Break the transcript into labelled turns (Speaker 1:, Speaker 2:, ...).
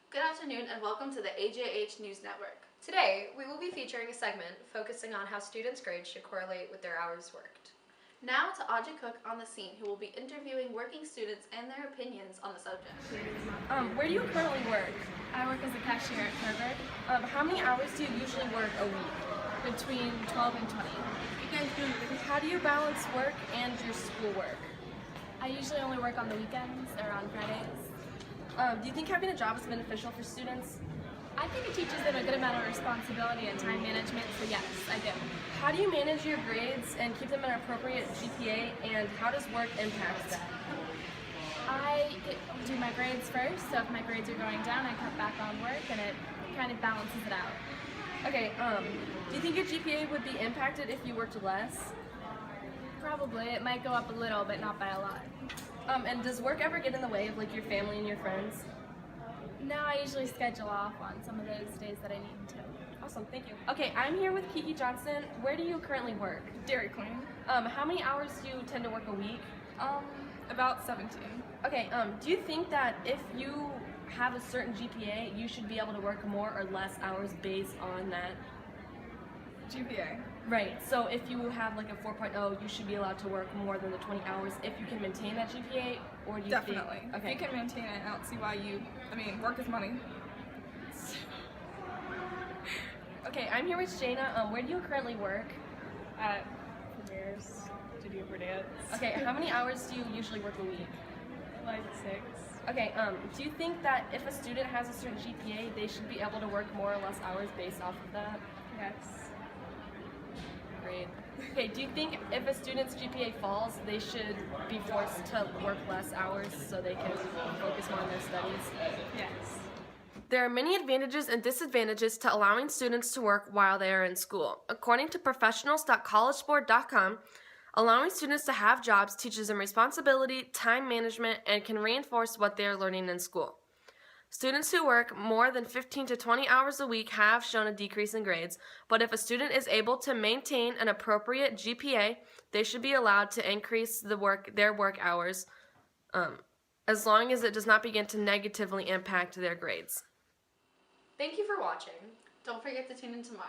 Speaker 1: Good afternoon and welcome to the AJH News Network.
Speaker 2: Today, we will be featuring a segment focusing on how students' grades should correlate with their hours worked.
Speaker 1: Now to Audrey Cook on the scene, who will be interviewing working students and their opinions on the subject.
Speaker 3: Where do you currently work?
Speaker 4: I work as a cashier at Harvard.
Speaker 3: How many hours do you usually work a week?
Speaker 4: Between 12 and 20.
Speaker 3: How do you balance work and your schoolwork?
Speaker 4: I usually only work on the weekends or on Fridays.
Speaker 3: Do you think having a job is beneficial for students?
Speaker 4: I think it teaches them a good amount of responsibility and time management, so yes, I do.
Speaker 3: How do you manage your grades and keep them at an appropriate GPA, and how does work impact that?
Speaker 4: I do my grades first, so if my grades are going down, I cut back on work and it kind of balances it out.
Speaker 3: Okay, do you think your GPA would be impacted if you worked less?
Speaker 4: Probably. It might go up a little, but not by a lot.
Speaker 3: And does work ever get in the way of like your family and your friends?
Speaker 4: No, I usually schedule off on some of those days that I need to.
Speaker 3: Awesome, thank you. Okay, I'm here with Kiki Johnson. Where do you currently work?
Speaker 4: Dairy Queen.
Speaker 3: How many hours do you tend to work a week?
Speaker 4: About 17.
Speaker 3: Okay, do you think that if you have a certain GPA, you should be able to work more or less hours based on that?
Speaker 4: GPA.
Speaker 3: Right, so if you have like a 4.0, you should be allowed to work more than the 20 hours if you can maintain that GPA, or do you
Speaker 5: Definitely.
Speaker 3: think... Okay.
Speaker 5: If you can maintain it, I don't see why work is money.
Speaker 3: Okay, I'm here with Shayna. Where do you currently work?
Speaker 6: At Premier's Studio for Dance.
Speaker 3: Okay, how many hours do you usually work a week?
Speaker 6: Like 6.
Speaker 3: Okay, do you think that if a student has a certain GPA, they should be able to work more or less hours based off of that?
Speaker 6: Yes.
Speaker 3: Great. Okay, do you think if a student's GPA falls, they should be forced to work less hours so they can focus more on their studies?
Speaker 6: Yes.
Speaker 3: There are many advantages and disadvantages to allowing students to work while they are in school. According to professionals.collegeboard.com, allowing students to have jobs teaches them responsibility, time management, and can reinforce what they are learning in school. Students who work more than 15 to 20 hours a week have shown a decrease in grades, but if a student is able to maintain an appropriate GPA, they should be allowed to increase their work hours as long as it does not begin to negatively impact their grades.
Speaker 2: Thank you for watching.
Speaker 1: Don't forget to tune in tomorrow.